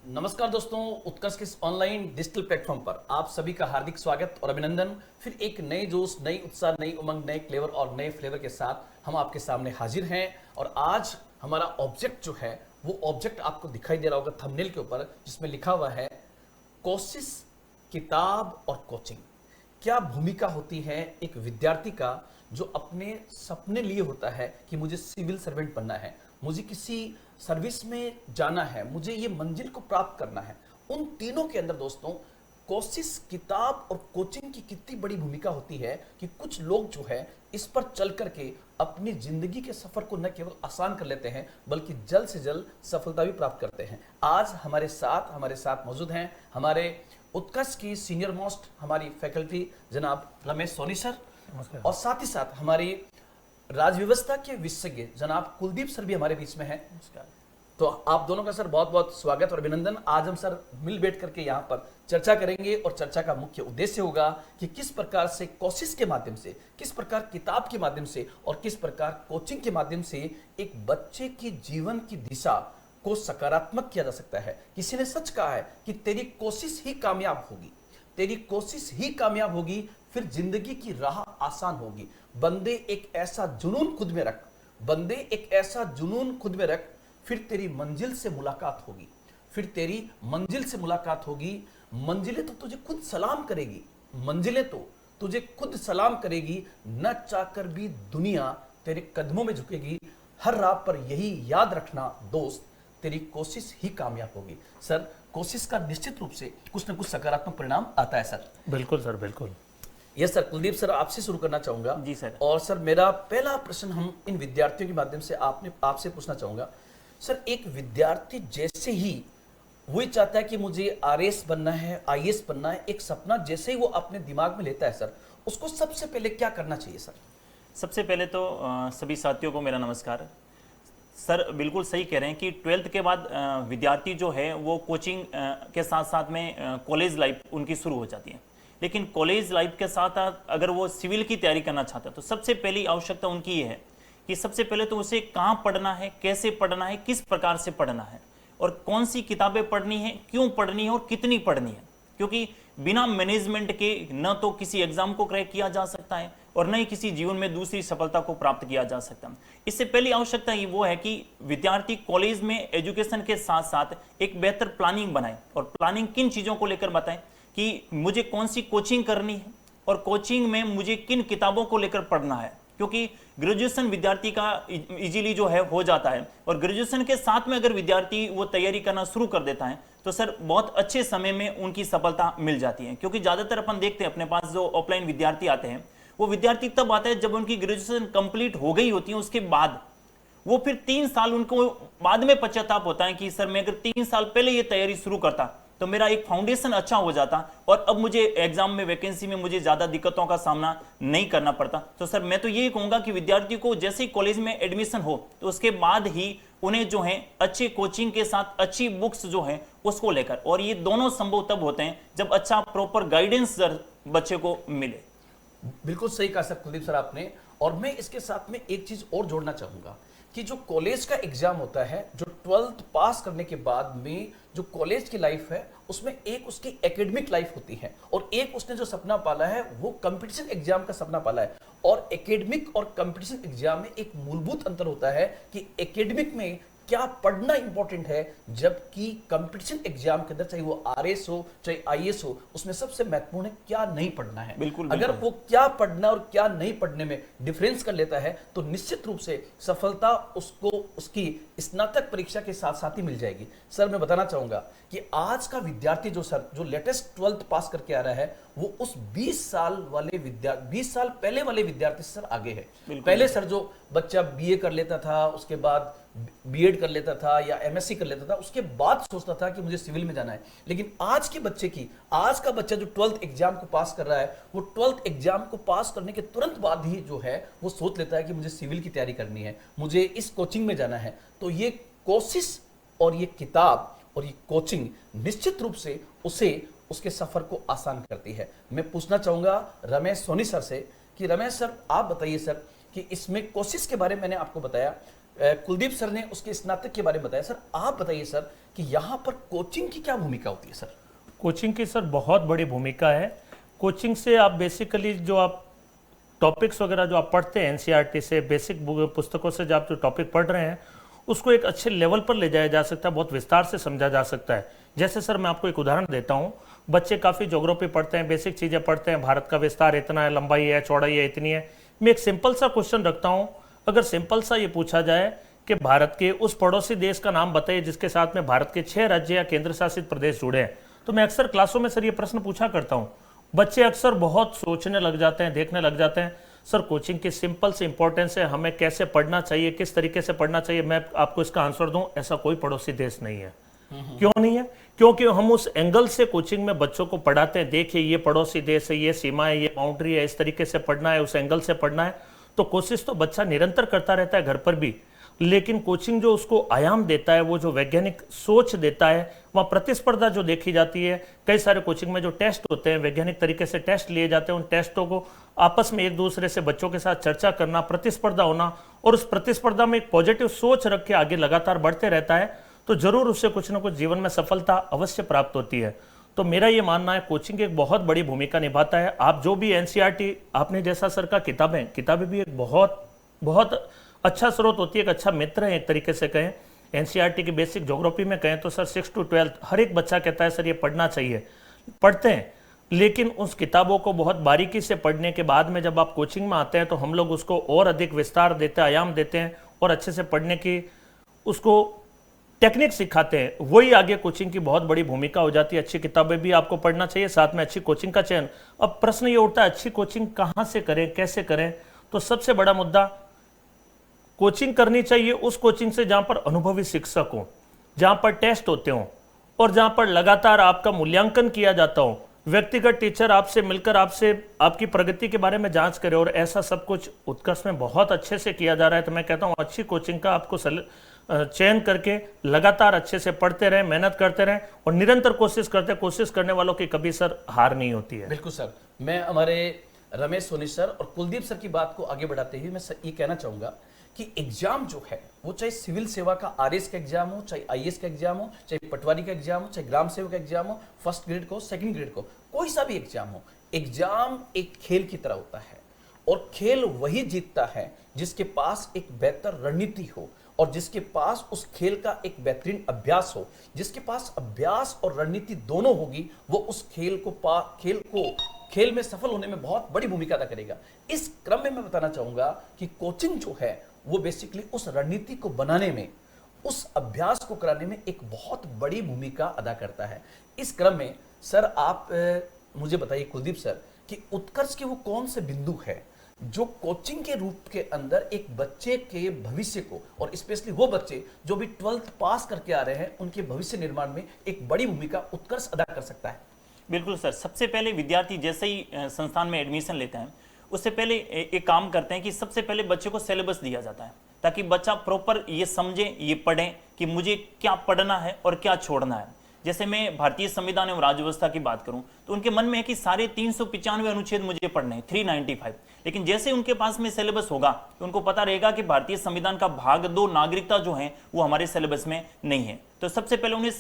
नमस्कार दोस्तों, उत्कर्ष के इस ऑनलाइन डिजिटल प्लेटफॉर्म पर आप सभी का हार्दिक स्वागत और अभिनंदन। फिर एक नए जोश, नई उत्साह, नई उमंग, नए क्लेवर और नए फ्लेवर के साथ हम आपके सामने हाजिर हैं। और आज हमारा ऑब्जेक्ट जो है वो ऑब्जेक्ट आपको दिखाई दे रहा होगा थंबनेल के ऊपर, जिसमें लिखा हुआ है कोशिश, किताब और कोचिंग। क्या भूमिका होती है एक विद्यार्थी का जो अपने सपने लिए होता है कि मुझे सिविल सर्वेंट बनना है, मुझे किसी सर्विस में जाना है, मुझे ये मंजिल को प्राप्त करना है। उन तीनों के अंदर दोस्तों कोशिश, किताब और कोचिंग की कितनी बड़ी भूमिका होती है कि कुछ लोग जो है इस पर चल करके अपनी जिंदगी के सफर को न केवल आसान कर लेते हैं बल्कि जल्द से जल्द सफलता भी प्राप्त करते हैं। आज हमारे साथ मौजूद हैं हमारे उत्कर्ष की सीनियर मोस्ट हमारी फैकल्टी जनाब रमेश सोनी सर, और साथ ही साथ हमारी राज व्यवस्था के विशेषज्ञ जनाब कुलदीप सर भी हमारे बीच में हैं। तो आप दोनों का सर बहुत बहुत स्वागत और अभिनंदन। आज हम सर मिल बैठ करके यहाँ पर चर्चा करेंगे और चर्चा का मुख्य उद्देश्य होगा कि किस प्रकार से कोशिश के माध्यम से, किस प्रकार किताब के माध्यम से और किस प्रकार कोचिंग के माध्यम से एक बच्चे की जीवन की दिशा को सकारात्मक किया जा सकता है। किसी ने सच कहा है कि तेरी कोशिश ही कामयाब होगी, तेरी कोशिश ही कामयाब होगी, फिर जिंदगी की राह आसान होगी। बंदे एक ऐसा जुनून खुद में रख, बंदे एक ऐसा जुनून खुद में रख, फिर तेरी मंजिल से मुलाकात होगी, फिर तेरी मंजिल से मुलाकात होगी। मंजिलें तो तुझे खुद सलाम करेगी, मंजिलें तो तुझे खुद सलाम करेगी, न चाहकर भी दुनिया तेरे कदमों में झुकेगी। हर राह पर यही याद रखना दोस्त, तेरी कोशिश ही कामयाब होगी। सर, कोशिश का निश्चित रूप से कुछ न कुछ सकारात्मक परिणाम आता है सर। बिल्कुल सर, बिल्कुल। यस सर, कुलदीप सर आपसे शुरू करना चाहूंगा। जी सर। और सर मेरा पहला प्रश्न हम इन विद्यार्थियों के माध्यम से आपसे पूछना चाहूंगा। सर, एक विद्यार्थी जैसे ही वही चाहता है कि मुझे आरएएस बनना है, आईएएस बनना है, एक सपना जैसे ही वो अपने दिमाग में लेता है सर, उसको सबसे पहले क्या करना चाहिए सर? सबसे पहले तो सभी साथियों को मेरा नमस्कार। सर बिल्कुल सही कह रहे हैं कि 12th के बाद विद्यार्थी जो है वो कोचिंग के साथ साथ में कॉलेज लाइफ उनकी शुरू हो जाती है। लेकिन कॉलेज लाइफ के साथ अगर वो सिविल की तैयारी करना चाहता है तो सबसे पहली आवश्यकता उनकी ये है कि सबसे पहले तो उसे कहाँ पढ़ना है, कैसे पढ़ना है, किस प्रकार से पढ़ना है और कौन सी किताबें पढ़नी है, क्यों पढ़नी है और कितनी पढ़नी है। क्योंकि बिना मैनेजमेंट के न तो किसी एग्जाम को क्रैक किया जा सकता है और न ही किसी जीवन में दूसरी सफलता को प्राप्त किया जा सकता है। इससे पहली आवश्यकता ये वो है कि विद्यार्थी कॉलेज में एजुकेशन के साथ साथ एक बेहतर प्लानिंग बनाए। और प्लानिंग किन चीज़ों को लेकर बताएं कि मुझे कौन सी कोचिंग करनी है और कोचिंग में मुझे किन किताबों को लेकर पढ़ना है। क्योंकि ग्रेजुएशन विद्यार्थी का इजीली जो है हो जाता है और ग्रेजुएशन के साथ में अगर विद्यार्थी वो तैयारी करना शुरू कर देता है तो सर बहुत अच्छे समय में उनकी सफलता मिल जाती है। क्योंकि ज़्यादातर अपन देखते हैं अपने पास जो ऑफलाइन विद्यार्थी आते हैं वो विद्यार्थी तब आता है जब उनकी ग्रेजुएशन कंप्लीट हो गई होती है। उसके बाद वो फिर 3 साल उनको बाद में पश्चाताप होता है कि सर मैं अगर 3 साल पहले ये तैयारी शुरू करता तो मेरा एक फाउंडेशन अच्छा हो जाता और अब मुझे एग्जाम में, वैकेंसी में मुझे ज्यादा दिक्कतों का सामना नहीं करना पड़ता। तो सर मैं तो यही कहूंगा कि विद्यार्थी को जैसे ही कॉलेज में एडमिशन हो तो उसके बाद ही उन्हें जो है अच्छे कोचिंग के साथ अच्छी बुक्स जो है उसको लेकर, और ये दोनों संभव तब होते हैं जब अच्छा प्रॉपर गाइडेंस बच्चे को मिले। बिल्कुल सही कहा सर कुलदीप सर आपने। और मैं इसके साथ में एक चीज और जोड़ना चाहूंगा कि जो कॉलेज का एग्जाम होता है, जो 12th पास करने के बाद में जो कॉलेज की लाइफ है उसमें एक उसकी एकेडमिक लाइफ होती है और एक उसने जो सपना पाला है वो कंपटीशन एग्जाम का सपना पाला है। और एकेडमिक और कंपटीशन एग्जाम में एक मूलभूत अंतर होता है कि एकेडमिक में क्या पढ़ना इंपॉर्टेंट है, जबकि कंपटीशन एग्जाम के अंदर चाहे वो आरएएस हो चाहे आईएएस हो उसमें सबसे महत्वपूर्ण है क्या नहीं पढ़ना है। बिल्कुल, अगर वो क्या पढ़ना और क्या नहीं पढ़ने में डिफरेंस कर लेता है तो निश्चित रूप से सफलता उसको उसकी स्नातक परीक्षा के साथ साथ ही मिल जाएगी। सर मैं बताना चाहूंगा कि आज का विद्यार्थी जो लेटेस्ट 12th पास करके आ रहा है वो उस 20 साल पहले वाले विद्यार्थी से सर आगे है। पहले सर जो बच्चा बीए कर लेता था, उसके बाद बीएड कर लेता था या एमएससी कर लेता था, उसके बाद सोचता था कि मुझे सिविल में जाना है। लेकिन आज का बच्चा जो 12th एग्जाम को पास कर रहा है वो 12th एग्जाम को पास करने के तुरंत बाद ही जो है वो सोच लेता है कि मुझे सिविल की तैयारी करनी है, मुझे इस कोचिंग में जाना है। तो ये कोशिश और ये किताब और ये कोचिंग निश्चित रूप से उसे उसके सफर को आसान करती है। मैं पूछना चाहूंगा रमेश सोनी सर से कि रमेश सर आप बताइए सर कि इसमें कोशिश के बारे में मैंने आपको बताया, कुलदीप सर ने उसके स्नातक के बारे में बताया। सर आप बताइए सर कि यहाँ पर कोचिंग की क्या भूमिका होती है सर? कोचिंग की सर बहुत बड़ी भूमिका है। कोचिंग से आप बेसिकली जो आप टॉपिक्स वगैरह जो आप पढ़ते हैं एनसीईआरटी से, बेसिक पुस्तकों से जो आप जो टॉपिक पढ़ रहे हैं उसको एक अच्छे लेवल पर ले जाया जा सकता है, बहुत विस्तार से समझा जा सकता है। जैसे सर मैं आपको एक उदाहरण देता हूँ, बच्चे काफ़ी ज्योग्राफी पढ़ते हैं, बेसिक चीज़ें पढ़ते हैं, भारत का विस्तार इतना है, लंबाई है, चौड़ाई है, इतनी है। मैं एक सिंपल सा क्वेश्चन रखता हूँ, अगर सिंपल सा ये पूछा जाए कि भारत के उस पड़ोसी देश का नाम बताइए जिसके साथ में भारत के 6 राज्य या केंद्र शासित प्रदेश जुड़े हैं, तो मैं अक्सर क्लासों में सर ये प्रश्न पूछा करता हूँ। बच्चे अक्सर बहुत सोचने लग जाते हैं, देखने लग जाते हैं, सर कोचिंग की सिंपल से इंपॉर्टेंस है, हमें कैसे पढ़ना चाहिए, किस तरीके से पढ़ना चाहिए। मैं आपको इसका आंसर दूं, ऐसा कोई पड़ोसी देश नहीं है। क्यों नहीं है? क्योंकि हम उस एंगल से कोचिंग में बच्चों को पढ़ाते हैं, देखिए ये पड़ोसी देश है, ये सीमा है, ये बाउंड्री है, इस तरीके से पढ़ना है, उस एंगल से पढ़ना है। तो कोशिश तो बच्चा निरंतर करता रहता है घर पर भी, लेकिन कोचिंग जो उसको आयाम देता है, वो जो वैज्ञानिक सोच देता है, वहाँ प्रतिस्पर्धा जो देखी जाती है, कई सारे कोचिंग में जो टेस्ट होते हैं, वैज्ञानिक तरीके से टेस्ट लिए जाते हैं, उन टेस्टों को आपस में एक दूसरे से बच्चों के साथ चर्चा करना, प्रतिस्पर्धा होना, और उस प्रतिस्पर्धा में एक पॉजिटिव सोच रख के आगे लगातार बढ़ते रहता है, तो जरूर उससे कुछ ना कुछ जीवन में सफलता अवश्य प्राप्त होती है। तो मेरा ये मानना है कोचिंग एक बहुत बड़ी भूमिका निभाता है। आप जो भी एनसीईआरटी, आपने जैसा सर का किताबें भी एक बहुत बहुत अच्छा स्रोत होती है, एक अच्छा मित्र है एक तरीके से कहें। एनसीईआरटी की बेसिक ज्योग्राफी में कहें तो सर 6 to 12 हर एक बच्चा कहता है सर ये पढ़ना चाहिए, पढ़ते हैं, लेकिन उस किताबों को बहुत बारीकी से पढ़ने के बाद में जब आप कोचिंग में आते हैं तो हम लोग उसको और अधिक विस्तार देते हैं, आयाम देते हैं, और अच्छे से पढ़ने की उसको टेक्निक सिखाते हैं। वही आगे कोचिंग की बहुत बड़ी भूमिका हो जाती है। अच्छी किताबें भी आपको पढ़ना चाहिए, साथ में अच्छी कोचिंग का चयन। अब प्रश्न ये उठता है अच्छी कोचिंग कहाँ से करें, कैसे करें? तो सबसे बड़ा मुद्दा, कोचिंग करनी चाहिए उस कोचिंग से जहां पर अनुभवी शिक्षक हो, जहां पर टेस्ट होते हो, और जहां पर लगातार आपका मूल्यांकन किया जाता हो, व्यक्तिगत टीचर आपसे मिलकर आपसे आपकी प्रगति के बारे में जांच करे, और ऐसा सब कुछ उत्कर्ष में बहुत अच्छे से किया जा रहा है। तो मैं कहता हूं अच्छी कोचिंग का आपको चयन करके लगातार अच्छे से पढ़ते रहें, मेहनत करते रहें, और निरंतर कोशिश करने वालों की कभी सर हार नहीं होती है। बिल्कुल सर, मैं हमारे रमेश सोनी सर और कुलदीप सर की बात को आगे बढ़ाते हुए मैं ये कहना चाहूंगा कि एग्जाम जो है वो चाहे सिविल सेवा का आरएस का एग्जाम हो, चाहे आईएएस का एग्जाम हो, चाहे पटवारी का एग्जाम हो, चाहे ग्राम सेवक का एग्जाम हो, फर्स्ट ग्रेड को, सेकंड ग्रेड को, कोई सा भी एग्जाम हो, एग्जाम एक खेल की तरह होता है, और खेल वही जीतता है जिसके पास एक बेहतर रणनीति हो, और जिसके पास उस खेल का एक बेहतरीन अभ्यास हो। जिसके पास अभ्यास और रणनीति दोनों होगी, वो उस खेल में सफल होने में बहुत बड़ी भूमिका अदा करेगा। इस क्रम में मैं बताना चाहूंगा कि कोचिंग जो है वो बेसिकली उस रणनीति को बनाने में, उस अभ्यास को कराने में एक बहुत बड़ी भूमिका अदा करता है। इस क्रम में सर आप मुझे बताइए कुलदीप सर कि उत्कर्ष के वो कौन से बिंदु है जो कोचिंग के रूप के अंदर एक बच्चे के भविष्य को, और स्पेशली वो बच्चे जो भी 12th पास करके आ रहे हैं, उनके भविष्य निर्माण में एक बड़ी भूमिका उत्कर्ष अदा कर सकता है? बिल्कुल सर, सबसे पहले विद्यार्थी जैसे ही संस्थान में एडमिशन लेते हैं उससे पहले एक काम करते हैं कि सबसे पहले बच्चे को सिलेबस दिया जाता है, ताकि बच्चा प्रॉपर ये समझे, ये पढ़े कि मुझे क्या पढ़ना है और क्या छोड़ना है। जैसे मैं भारतीय संविधान एवं राज्य व्यवस्था की बात करूं तो उनके मन में है कि सारे 395 अनुच्छेद मुझे पढ़ने हैं, 395, लेकिन जैसे उनके पास में सिलेबस होगा तो उनको पता रहेगा कि भारतीय संविधान का भाग 2 नागरिकता जो है वो हमारे सिलेबस में नहीं है। तो सबसे पहले उन्हें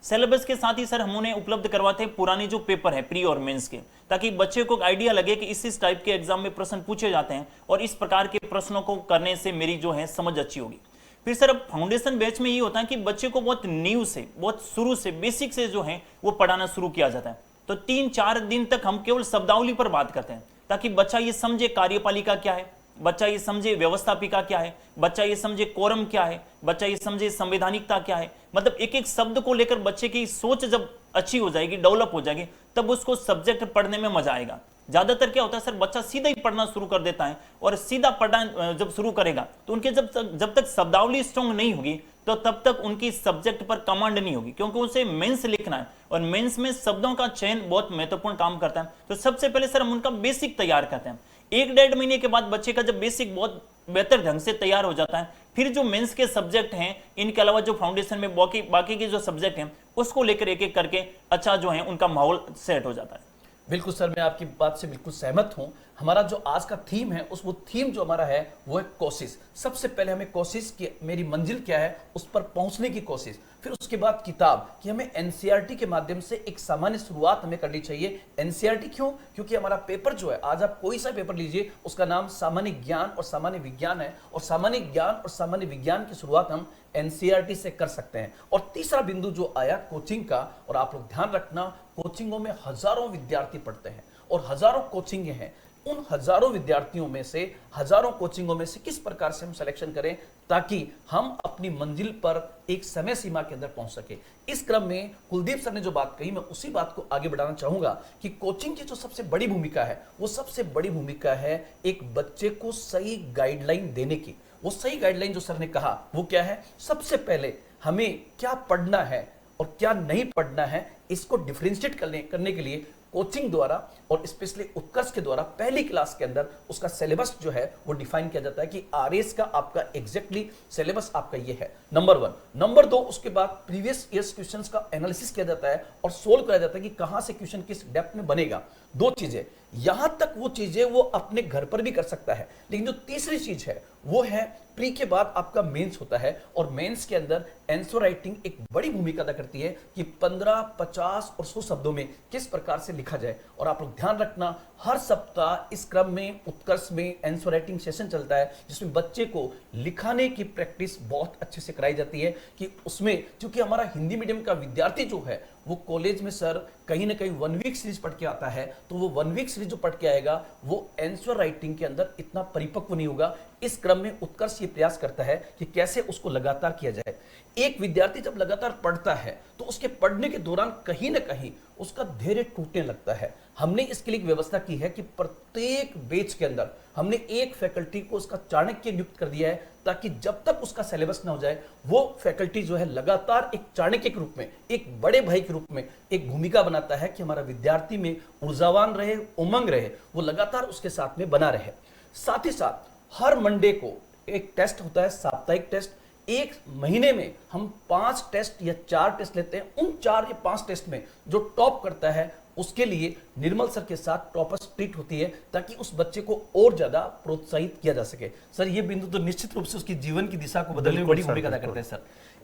सिलेबस के साथ ही सर हम उन्हें उपलब्ध करवाते हैं पुराने जो पेपर है प्री और मेंस के, ताकि बच्चे को आइडिया लगे कि इस टाइप के एग्जाम में प्रश्न पूछे जाते हैं और इस प्रकार के प्रश्नों को करने से मेरी जो है समझ अच्छी होगी। फिर सर अब फाउंडेशन बैच में ये होता है कि बच्चे को बहुत नींव से, बहुत शुरू से, बेसिक से जो है वो पढ़ाना शुरू किया जाता है। तो 3-4 दिन तक हम केवल शब्दावली पर बात करते हैं, ताकि बच्चा ये समझे कार्यपालिका क्या है, बच्चा ये समझे व्यवस्थापिका क्या है, बच्चा ये समझे कोरम क्या है, बच्चा ये समझे संवैधानिकता क्या है। मतलब एक एक शब्द को लेकर बच्चे की सोच जब अच्छी हो जाएगी, डेवलप हो जाएगी, तब उसको सब्जेक्ट पढ़ने में मजा आएगा। ज्यादातर क्या होता है सर, बच्चा सीधा ही पढ़ना शुरू कर देता है, और सीधा पढ़ना जब शुरू करेगा तो उनके जब तक शब्दावली स्ट्रॉन्ग नहीं होगी तो तब तक उनकी सब्जेक्ट पर कमांड नहीं होगी, क्योंकि उसे मेंस लिखना है और मेंस में शब्दों का चयन बहुत महत्वपूर्ण काम करता है। तो सबसे पहले सर हम उनका बेसिक तैयार करते हैं। 1-1.5 महीने के बाद बच्चे का जब बेसिक बहुत बेहतर ढंग से तैयार हो जाता है, फिर जो मेंस के सब्जेक्ट हैं, इनके अलावा जो फाउंडेशन में बाकी के जो सब्जेक्ट हैं उसको लेकर एक एक करके अच्छा जो है उनका माहौल सेट हो जाता है। बिल्कुल सर, मैं आपकी बात से बिल्कुल सहमत हूं। हमारा जो आज का थीम है वो थीम जो हमारा है वो है कोशिश। सबसे पहले हमें कोशिश की, मेरी मंजिल क्या है उस पर पहुंचने की कोशिश। फिर उसके बाद किताब कि हमें एनसीईआरटी के माध्यम से एक सामान्य शुरुआत हमें करनी चाहिए। एनसीईआरटी क्यों? क्योंकि हमारा पेपर जो है, आज आप कोई सा पेपर लीजिए उसका नाम सामान्य ज्ञान और सामान्य विज्ञान है, और सामान्य ज्ञान और सामान्य विज्ञान की शुरुआत हम एनसीईआरटी से कर सकते हैं। और तीसरा बिंदु जो आया कोचिंग का, और आप लोग ध्यान रखना, कोचिंगों में हजारों विद्यार्थी पढ़ते हैं और हजारों कोचिंगें हैं। उन हजारों विद्यार्थियों में से, हजारों कोचिंगों में से किस प्रकार से हम सिलेक्शन करें ताकि हम अपनी मंजिल पर एक समय सीमा के अंदर पहुंच सके। इस क्रम में कुलदीप सर ने जो बात कही, मैं उसी बात को आगे बढ़ाना चाहूंगा कि कोचिंग की जो सबसे बड़ी भूमिका है वो सबसे बड़ी भूमिका है एक बच्चे को सही गाइडलाइन देने की। वो सही गाइडलाइन जो सर ने कहा वो क्या है? सबसे पहले हमें क्या पढ़ना है और क्या नहीं पढ़ना है, इसको डिफरेंशिएट करने के लिए कोचिंग द्वारा और स्पेशली उत्कर्ष के द्वारा पहली क्लास के अंदर उसका सिलेबस जो है वो डिफाइन किया जाता है कि आरएस का आपका एग्जैक्टली सिलेबस आपका ये है, नंबर 1। नंबर 2, उसके बाद प्रीवियस ईयर्स क्वेश्चंस का एनालिसिस किया जाता है और सोल्व किया जाता है कि कहां से क्वेश्चन किस डेप्थ में बनेगा। 2 चीजें, यहां तक वो चीजें वो अपने घर पर भी कर सकता है। लेकिन जो तीसरी चीज है वो है प्री के बाद आपका मेंस होता है, और मेंस के अंदर आंसर राइटिंग एक बड़ी भूमिका अदा करती है कि 15, 50 और 100 शब्दों में किस प्रकार से लिखा जाए। और आप लोग ध्यान रखना, हर सप्ताह इस क्रम में उत्कर्ष में आंसर राइटिंग सेशन चलता है जिसमें बच्चे को लिखाने की प्रैक्टिस बहुत अच्छे से कराई जाती है। कि उसमें क्योंकि हमारा हिंदी मीडियम का विद्यार्थी जो है वो कॉलेज में सर कहीं ना कहीं 1 वीक सीरीज पढ़ के आता है, तो वो 1 वीक सीरीज जो पढ़ के आएगा वो आंसर राइटिंग के अंदर इतना परिपक्व नहीं होगा। इस क्रम में उत्कर्ष ये प्रयास करता है कि कैसे उसको लगातार किया जाए। एक विद्यार्थी जब लगातार पढ़ता है तो उसके पढ़ने के दौरान कहीं ना कहीं उसका धैर्य टूटने लगता है। हमने इसके लिए व्यवस्था की है कि प्रत्येक बैच के अंदर हमने एक फैकल्टी को उसका चाणक्य नियुक्त कर दिया है, ताकि जब तक उसका सिलेबस ना हो जाए वो फैकल्टी जो है लगातार एक चाणक्य के रूप में, एक बड़े भाई के रूप में एक भूमिका बनाता है कि हमारा विद्यार्थी में ऊर्जावान रहे, उमंग रहे, वो लगातार उसके साथ में बना रहे। साथ ही साथ हर मंडे को एक टेस्ट होता है, साप्ताहिक टेस्ट। एक महीने में हम 5 टेस्ट या 4 टेस्ट लेते हैं। उन 4 या 5 टेस्ट में जो टॉप करता है उसके लिए निर्मल सर के साथ टॉपर्स ट्रीट होती है, ताकि उस बच्चे को और ज्यादा प्रोत्साहित किया जा सके। सर ये बिंदु तो निश्चित रूप से उसकी जीवन की दिशा को बदलने में बड़ी भूमिका अदा करते हैं सर।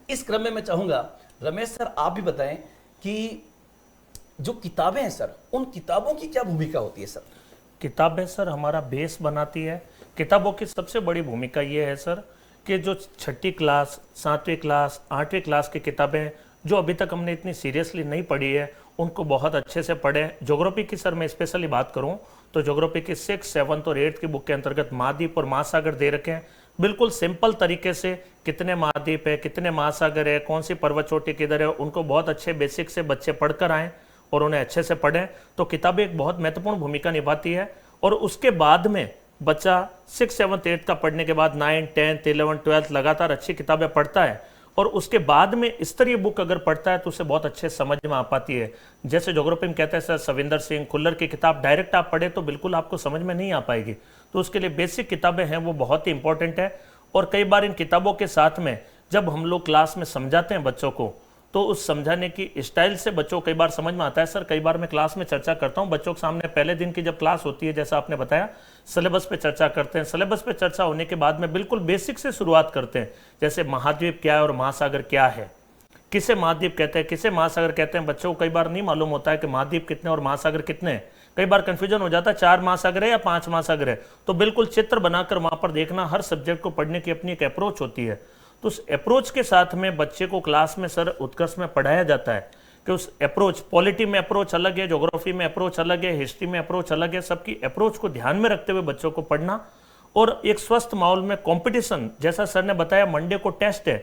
इस क्रम में मैं चाहूंगा रमेश सर आप भी बताएं कि जो किताबें हैं सर, उन किताबों की क्या भूमिका होती है सर? किताबें सर हमारा बेस बनाती है। किताबों की सबसे बड़ी भूमिका ये है सर कि जो 6ठी क्लास, 7वीं क्लास, 8वीं क्लास की किताबें जो अभी तक हमने इतनी सीरियसली नहीं पढ़ी है उनको बहुत अच्छे से पढ़ें। ज्योग्राफी की सर मैं स्पेशली बात करूं तो ज्योग्राफी की 6, 7 और 8 की बुक के अंतर्गत महाद्वीप और महासागर दे रखे हैं। बिल्कुल सिंपल तरीके से कितने महाद्वीप है, कितने महासागर है, कौन सी पर्वत चोटी किधर है, उनको बहुत अच्छे बेसिक से बच्चे पढ़कर आएँ और उन्हें अच्छे से पढ़ें। तो किताबें एक बहुत महत्वपूर्ण भूमिका निभाती है। और उसके बाद में बच्चा 6, 7, 8 का पढ़ने के बाद 9, 10, 11, 12 लगातार अच्छी किताबें पढ़ता है, और उसके बाद में स्तरीय बुक अगर पढ़ता है तो उसे बहुत अच्छे समझ में आ पाती है। जैसे ज्योग्राफी में कहते हैं सर सविंदर सिंह खुल्लर की किताब डायरेक्ट आप पढ़े तो बिल्कुल आपको समझ में नहीं आ पाएगी। तो उसके लिए बेसिक किताबें हैं वो बहुत ही इंपॉर्टेंट है। और कई बार इन किताबों के साथ में जब हम लोग क्लास में समझाते हैं बच्चों को, तो उस समझाने की स्टाइल से बच्चों को कई बार समझ में आता है। सर कई बार मैं क्लास में चर्चा करता हूं बच्चों के सामने, पहले दिन की जब क्लास होती है जैसा आपने बताया सिलेबस पे चर्चा करते हैं। सिलेबस पे चर्चा होने के बाद में बिल्कुल बेसिक से शुरुआत करते हैं, जैसे महाद्वीप क्या है और महासागर क्या है, किसे महाद्वीप कहते हैं, किसे महासागर कहते हैं। बच्चों को कई बार नहीं मालूम होता है कि महाद्वीप कितने और महासागर कितने हैं। कई बार कंफ्यूजन हो जाता है 4 महासागर है या 5 महासागर है। तो बिल्कुल चित्र बनाकर वहां पर देखना, हर सब्जेक्ट को पढ़ने की अपनी एक अप्रोच होती है। तो उस अप्रोच के साथ में बच्चे को क्लास में सर उत्कर्ष में पढ़ाया जाता है कि उस अप्रोच, पॉलिटी में अप्रोच अलग है, ज्योग्राफी में अप्रोच अलग है, हिस्ट्री में अप्रोच अलग है। सबकी अप्रोच को ध्यान में रखते हुए बच्चों को पढ़ना, और एक स्वस्थ माहौल में कंपटीशन, जैसा सर ने बताया मंडे को टेस्ट है,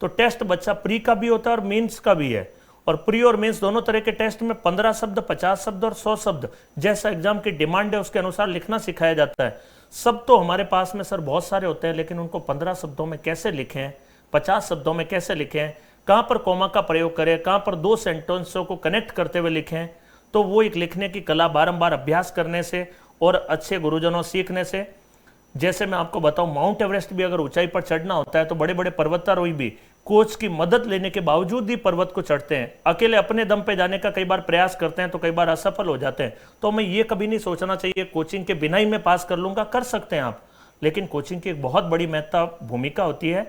तो टेस्ट बच्चा प्री का भी होता है और मेंस का भी है। और प्री और मेंस दोनों तरह के टेस्ट में 15 शब्द, 50 शब्द और 100 शब्द जैसा एग्जाम की डिमांड है उसके अनुसार लिखना सिखाया जाता है। सब तो हमारे पास में सर बहुत सारे होते हैं, लेकिन उनको 15 शब्दों में कैसे लिखें, 50 शब्दों में कैसे लिखें, कहां पर कॉमा का प्रयोग करें, कहां पर 2 सेंटेंसों को कनेक्ट करते हुए लिखें, तो वो एक लिखने की कला बारंबार अभ्यास करने से और अच्छे गुरुजनों सीखने से। जैसे मैं आपको बताऊं, माउंट एवरेस्ट भी अगर ऊंचाई पर चढ़ना होता है तो बड़े बड़े पर्वतारोही भी कोच की मदद लेने के बावजूद ही पर्वत को चढ़ते हैं। अकेले अपने दम पे जाने का कई बार प्रयास करते हैं तो कई बार असफल हो जाते हैं। तो हमें ये कभी नहीं सोचना चाहिए कोचिंग के बिना ही मैं पास कर लूंगा। कर सकते हैं आप, लेकिन कोचिंग की एक बहुत बड़ी भूमिका होती है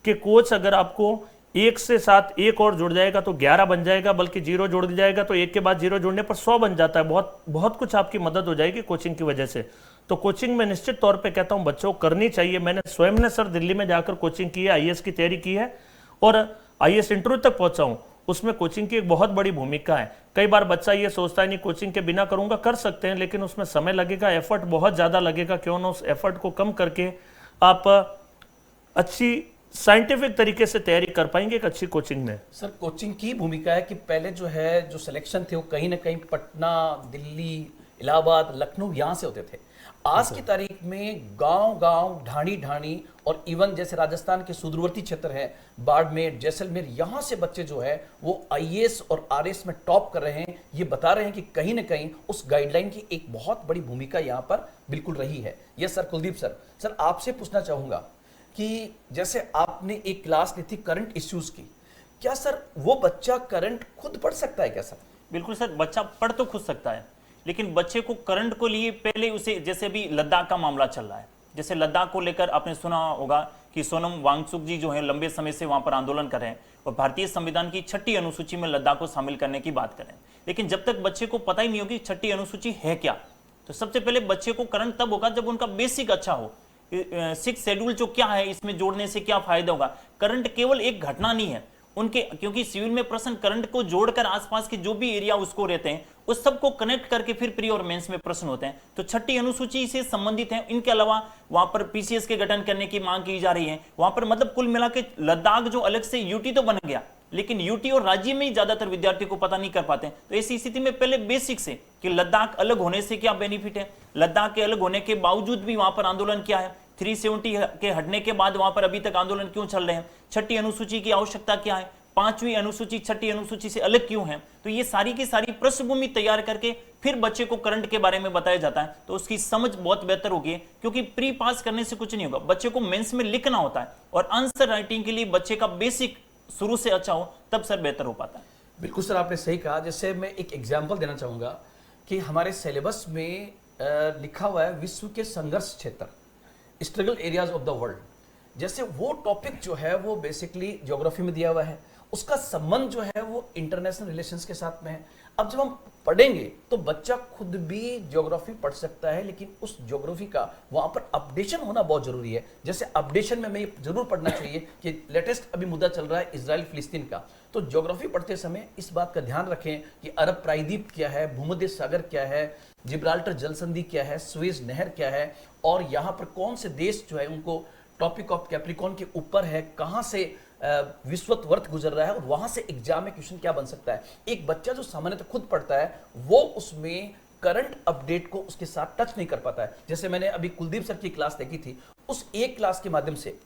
कि कोच अगर आपको 1 से 7 एक और जुड़ जाएगा तो 11 बन जाएगा, बल्कि 0 जुड़ जाएगा तो 1 के बाद 0 जुड़ने पर 100 बन जाता है। बहुत बहुत कुछ आपकी मदद हो जाएगी कोचिंग की वजह से। तो कोचिंग में निश्चित तौर पे कहता हूं बच्चों को करनी चाहिए। मैंने स्वयं ने सर दिल्ली में जाकर कोचिंग की है, आईएएस की तैयारी की है और आईएएस इंटरव्यू तक पहुंचा हूं। उसमें कोचिंग की एक बहुत बड़ी भूमिका है। कई बार बच्चा ये सोचता है नहीं कोचिंग के बिना करूंगा, कर सकते हैं, लेकिन उसमें समय लगेगा, एफर्ट बहुत ज्यादा लगेगा। क्यों ना उस एफर्ट को कम करके आप अच्छी साइंटिफिक तरीके से तैयारी कर पाएंगे एक अच्छी कोचिंग में। सर कोचिंग की भूमिका है कि पहले जो सिलेक्शन थे वो कहीं ना कहीं पटना, दिल्ली, इलाहाबाद, लखनऊ यहाँ से होते थे। आज की तारीख में गांव-गांव, ढाणी-ढाणी और इवन जैसे राजस्थान के सुदूरवर्ती क्षेत्र है, बाड़मेर, जैसलमेर, यहाँ से बच्चे जो है वो आईएएस और आरएएस में टॉप कर रहे हैं। ये बता रहे हैं कि कहीं ना कहीं उस गाइडलाइन की एक बहुत बड़ी भूमिका यहाँ पर बिल्कुल रही है। यस सर, कुलदीप सर आपसे पूछना चाहूंगा कि जैसे आपने एक क्लास ली थी करंट इश्यूज की, क्या सर वो बच्चा करंट खुद पढ़ सकता है क्या सर? बिल्कुल सर, बच्चा पढ़ तो खुद सकता है, लेकिन बच्चे को करंट को लिए पहले उसे, जैसे अभी लद्दाख का मामला चल रहा है, जैसे लद्दाख को लेकर आपने सुना होगा कि सोनम वांगचुक जी जो है लंबे समय से वहां पर आंदोलन कर रहे हैं और भारतीय संविधान की 6ठी अनुसूची में लद्दाख को शामिल करने की बात कर रहे हैं। लेकिन जब तक बच्चे को पता ही नहीं होगी 6ठी अनुसूची है क्या, तो सबसे पहले बच्चे को करंट तब होगा जब उनका बेसिक अच्छा हो। 6th शेड्यूल जो क्या है, इसमें जोड़ने से क्या फायदा होगा। करंट केवल एक घटना नहीं है उनके, क्योंकि सिविल में प्रश्न करंट को जोड़कर आसपास के जो भी एरिया उसको रहते हैं उस सबको कनेक्ट करके फिर प्री और मेंस में प्रश्न होते हैं। तो 6ठी अनुसूची से संबंधित है। इनके अलावा वहां पर पीसीएस के गठन करने की मांग की जा रही है। वहां पर मतलब कुल मिला के लद्दाख जो अलग से यूटी तो बन गया, लेकिन यूटी और राज्य में ही ज्यादातर विद्यार्थी को पता नहीं कर पाते। तो ऐसी स्थिति में पहले बेसिक से कि लद्दाख अलग होने से क्या बेनिफिट है, लद्दाख के अलग होने के बावजूद भी वहां पर आंदोलन क्या है, 370 के हटने के बाद वहां पर अभी तक आंदोलन क्यों चल रहे हैं, 6ठी अनुसूची की आवश्यकता क्या है, 5वीं अनुसूची 6ठी अनुसूची से अलग क्यों है। तो ये सारी की सारी पृष्ठभूमि तैयार करके फिर बच्चे को करंट के बारे में बताया जाता है, तो उसकी समझ बहुत बेहतर होगी। क्योंकि प्री पास करने से कुछ नहीं होगा, बच्चे को मेंस में लिखना होता है और आंसर राइटिंग के लिए बच्चे का बेसिक शुरू से अच्छा हो तब सर बेहतर हो पाता है। बिल्कुल सर, आपने सही कहा। जैसे मैं एक एग्जाम्पल देना चाहूंगा कि हमारे सिलेबस में लिखा हुआ है विश्व के संघर्ष क्षेत्र, struggle areas of the world. जैसे वो टॉपिक जो है वो बेसिकली ज्योग्राफी में दिया हुआ है, उसका संबंध जो है वो इंटरनेशनल रिलेशंस के साथ में है। अब जब हम पढ़ेंगे तो बच्चा खुद भी ज्योग्राफी पढ़ सकता है, लेकिन उस ज्योग्राफी का वहां पर अपडेशन होना बहुत जरूरी है। जैसे अपडेशन में हमें जरूर पढ़ना चाहिए कि लेटेस्ट अभी मुद्दा चल रहा है इजराइल फिलिस्तीन का, तो ज्योग्राफी पढ़ते समय इस बात का ध्यान रखें कि अरब प्रायद्वीप क्या है, भूमध्य सागर क्या है, जिब्राल्टर जल संधि क्या है, सुएज नहर क्या है, और यहाँ पर कौन से देश जो है उनको टॉपिक ऑफ कैप्रिकॉन के ऊपर है, कहां से विश्वतवर्त गुजर रहा है और वहां से एग्जाम में क्वेश्चन क्या बन सकता है। एक बच्चा जो सामान्यतः खुद पढ़ता है वो उसमें करंट अपडेट को उसके साथ टच नहीं कर पाता है। जैसे मैंने अभी कुलदीप सर की क्लास देखी थी, उस एक क्लास के माध्यम से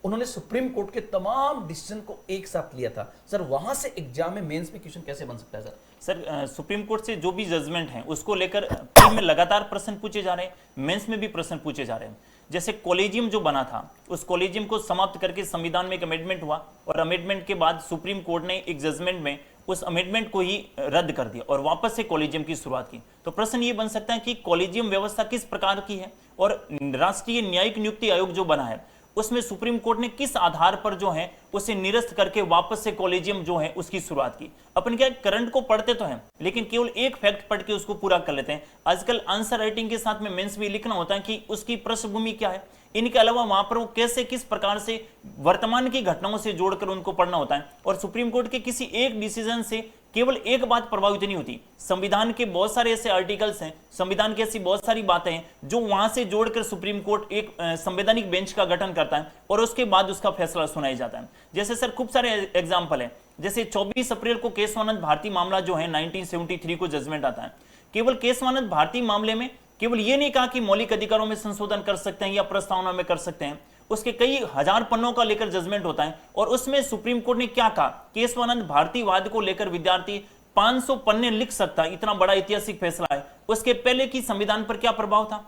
उन्होंने सुप्रीम कोर्ट के तमाम डिसीजन को एक साथ लिया था। सर वहां से एग्जाम में मेंस में क्वेश्चन कैसे बन सकता है सर? सर सुप्रीम कोर्ट से जो भी जजमेंट है उसको लेकर प्री में लगातार प्रश्न पूछे जा रहे हैं, मेंस में भी प्रश्न पूछे जा रहे हैं। जैसे कॉलेजियम जो बना था उस कॉलेजियम को समाप्त करके संविधान में एक अमेंडमेंट हुआ और अमेंडमेंट के बाद सुप्रीम कोर्ट ने एक जजमेंट में उस अमेंडमेंट को ही रद्द कर दिया और वापस से कॉलेजियम की शुरुआत की। तो प्रश्न ये बन सकता है कि कॉलेजियम व्यवस्था किस प्रकार की है और राष्ट्रीय न्यायिक नियुक्ति आयोग जो बना है उसमें सुप्रीम कोर्ट ने किस आधार पर जो है उसे निरस्त करके वापस से कॉलेजियम जो है उसकी शुरुआत की। अपन क्या करंट को पढ़ते तो हैं लेकिन केवल एक फैक्ट पढ़ के उसको पूरा कर लेते हैं। आजकल आंसर राइटिंग के साथ में मेंस भी लिखना होता है कि उसकी पृष्ठभूमि क्या है। इनके अलावा वहां पर वो कैसे किस प्रकार से वर्तमान की घटनाओं से जोड़कर उनको पढ़ना होता है। और सुप्रीम कोर्ट के किसी एक डिसीजन से केवल एक बात प्रभावित नहीं होती, संविधान के बहुत सारे ऐसे आर्टिकल्स हैं, संविधान की ऐसी बहुत सारी बातें हैं जो वहां से जोड़कर सुप्रीम कोर्ट एक संवैधानिक बेंच का गठन करता है और उसके बाद उसका फैसला सुनाया जाता है। जैसे सर खूब सारे एग्जाम्पल हैं, जैसे 24 अप्रैल को केशवानंद भारती मामला जो है 1973 को जजमेंट आता है। केवल केशवानंद भारती मामले में केवल ये नहीं कहा कि मौलिक अधिकारों में संशोधन कर सकते हैं या प्रस्तावना में कर सकते हैं, उसके कई हजार पन्नों का लेकर जजमेंट होता है। और उसमें सुप्रीम कोर्ट ने क्या कहा, केशवानंद भारतीवाद को लेकर विद्यार्थी 500 पन्ने लिख सकता है, इतना बड़ा ऐतिहासिक फैसला है। उसके पहले की संविधान पर क्या प्रभाव था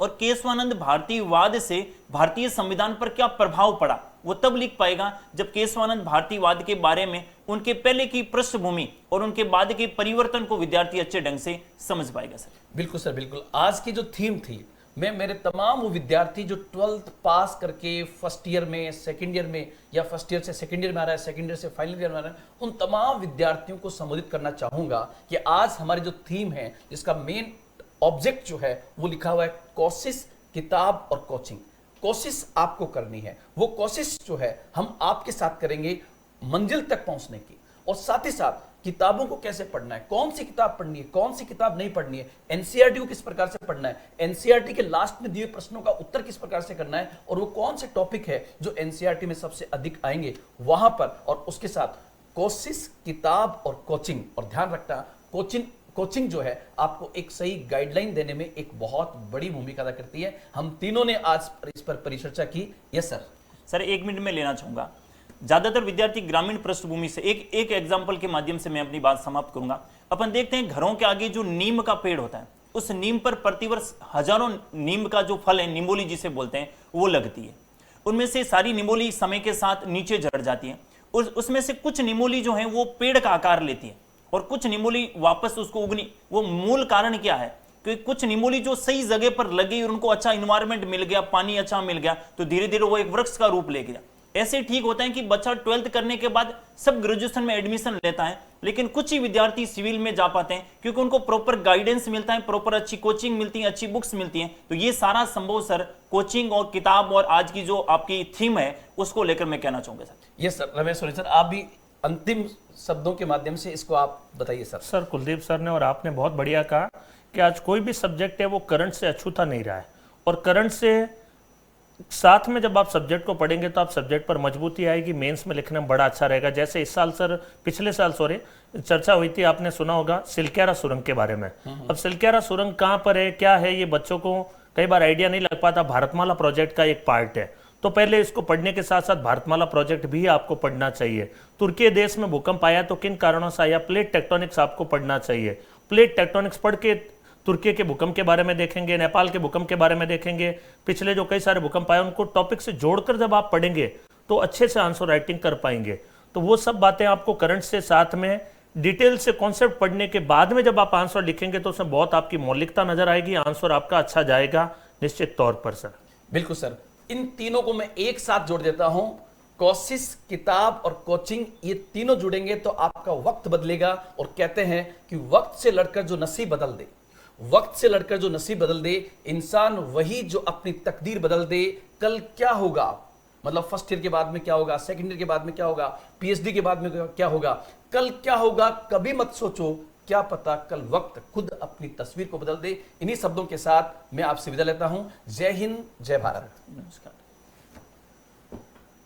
और केशवानंद भारतीवाद से भारतीय संविधान पर क्या प्रभाव पड़ा, वो तब लिख पाएगा जब केशवानंद भारतीवाद के बारे में उनके पहले की पृष्ठभूमि और उनके बाद के परिवर्तन को विद्यार्थी अच्छे ढंग से समझ पाएगा सर। बिल्कुल सर, बिल्कुल। आज की जो थीम थी, मैं मेरे तमाम वो विद्यार्थी जो 12th पास करके फर्स्ट ईयर में, सेकंड ईयर में, या फर्स्ट ईयर से सेकंड ईयर में आ रहा है, सेकंड ईयर से फाइनल ईयर में आ रहा है, उन तमाम विद्यार्थियों को संबोधित करना चाहूंगा कि आज हमारी जो थीम है, जिसका मेन ऑब्जेक्ट जो है वो लिखा हुआ है कोशिश, किताब और कोचिंग। कोशिश आपको करनी है, वो कोशिश जो है हम आपके साथ करेंगे मंजिल तक पहुंचने की, और साथ ही साथ किताबों को कैसे पढ़ना है, कौन सी किताब पढ़नी है, कौन सी किताब नहीं पढ़नी है, एनसीईआरटी को किस प्रकार से पढ़ना है, एनसीईआरटी के लास्ट में दिए प्रश्नों का उत्तर किस प्रकार से करना है, और वो कौन से टॉपिक है जो एनसीईआरटी में सबसे अधिक आएंगे वहां पर, और उसके साथ कोशिश, किताब और कोचिंग। और ध्यान रखना, कोचिंग जो है आपको एक सही गाइडलाइन देने में एक बहुत बड़ी भूमिका अदा करती है। हम तीनों ने आज इस पर परिचर्चा की। Yes sir. सर 1 मिनट में लेना चाहूंगा। ज्यादातर विद्यार्थी ग्रामीण पृष्ठभूमि से, एक एग्जाम्पल के माध्यम से मैं अपनी बात समाप्त करूंगा। अपन देखते हैं घरों के आगे जो नीम का पेड़ होता है, उस नीम पर प्रतिवर्ष हजारों नीम का जो फल है, निमोली जिसे बोलते हैं, वो लगती है। उनमें से सारी निमोली समय के साथ नीचे झड़ जाती है। उसमें से कुछ निमोली जो है वो पेड़ का आकार लेती है और कुछ निमोली वापस उसको उगनी। वो मूल कारण क्या है? क्योंकि कुछ निमोली जो सही जगह पर लगी और उनको अच्छा इन्वायरमेंट मिल गया, पानी अच्छा मिल गया, तो धीरे धीरे वो एक वृक्ष का रूप ले गया। ऐसे ठीक होता है कि बच्चा 12th करने के बाद सब ग्रेजुएशन में एडमिशन लेता है, लेकिन कुछ ही विद्यार्थी सिविल में जा पाते हैं क्योंकि उनको प्रॉपर गाइडेंस मिलता है, प्रॉपर अच्छी कोचिंग मिलती है, अच्छी बुक्स मिलती हैं। तो ये सारा संभव सर कोचिंग और किताब और आज की जो आपकी थीम है उसको लेकर मैं कहना चाहूंगा सर। ये सर रमेश सोनी सर, आप भी अंतिम शब्दों के माध्यम से इसको आप बताइए सर। सर कुलदीप सर ने और आपने बहुत बढ़िया कहा कि आज कोई भी सब्जेक्ट है वो करंट से अछूता नहीं रहा है, और करंट से साथ में जब आप सब्जेक्ट को पढ़ेंगे तो आप सब्जेक्ट पर मजबूती आएगी, मेंस में लिखने में बड़ा अच्छा रहेगा। जैसे इस साल सर, पिछले साल सॉरी, चर्चा हुई थी, आपने सुना होगा सिलक्यारा सुरंग के बारे में। अब सिलक्यारा सुरंग कहाँ पर है, क्या है, ये बच्चों को कई बार आइडिया नहीं लग पाता। भारतमाला प्रोजेक्ट का एक पार्ट है, तो पहले इसको पढ़ने के साथ साथ भारतमाला प्रोजेक्ट भी आपको पढ़ना चाहिए। तुर्की देश में भूकंप आया तो किन कारणों से आया, प्लेट टेक्टोनिक्स आपको पढ़ना चाहिए। प्लेट टेक्टोनिक्स पढ़ के तुर्की के भूकंप के बारे में देखेंगे, नेपाल के भूकंप के बारे में देखेंगे, पिछले जो कई सारे भूकंप आए उनको टॉपिक से जोड़कर जब आप पढ़ेंगे तो अच्छे से आंसर राइटिंग कर पाएंगे। तो वो सब बातें आपको करंट से साथ में डिटेल से कॉन्सेप्ट पढ़ने के बाद में जब आप आंसर लिखेंगे तो उसमें बहुत आपकी मौलिकता नजर आएगी, आंसर आपका अच्छा जाएगा निश्चित तौर पर सर। बिल्कुल सर, इन तीनों को मैं एक साथ जोड़ देता हूं, कोशिश, किताब और कोचिंग, ये तीनों जुड़ेंगे तो आपका वक्त बदलेगा। और कहते हैं कि वक्त से लड़कर जो नसीब बदल दे, वक्त से लड़कर जो नसीब बदल दे, इंसान वही जो अपनी तकदीर बदल दे। कल क्या होगा, मतलब फर्स्ट ईयर के बाद में क्या होगा, सेकंड ईयर के बाद में क्या होगा, पीएचडी के बाद में क्या होगा, कल क्या होगा कभी मत सोचो, क्या पता कल वक्त खुद अपनी तस्वीर को बदल दे। इन्हीं शब्दों के साथ मैं आपसे विदा लेता हूं। जय हिंद, जय भारत। नमस्कार।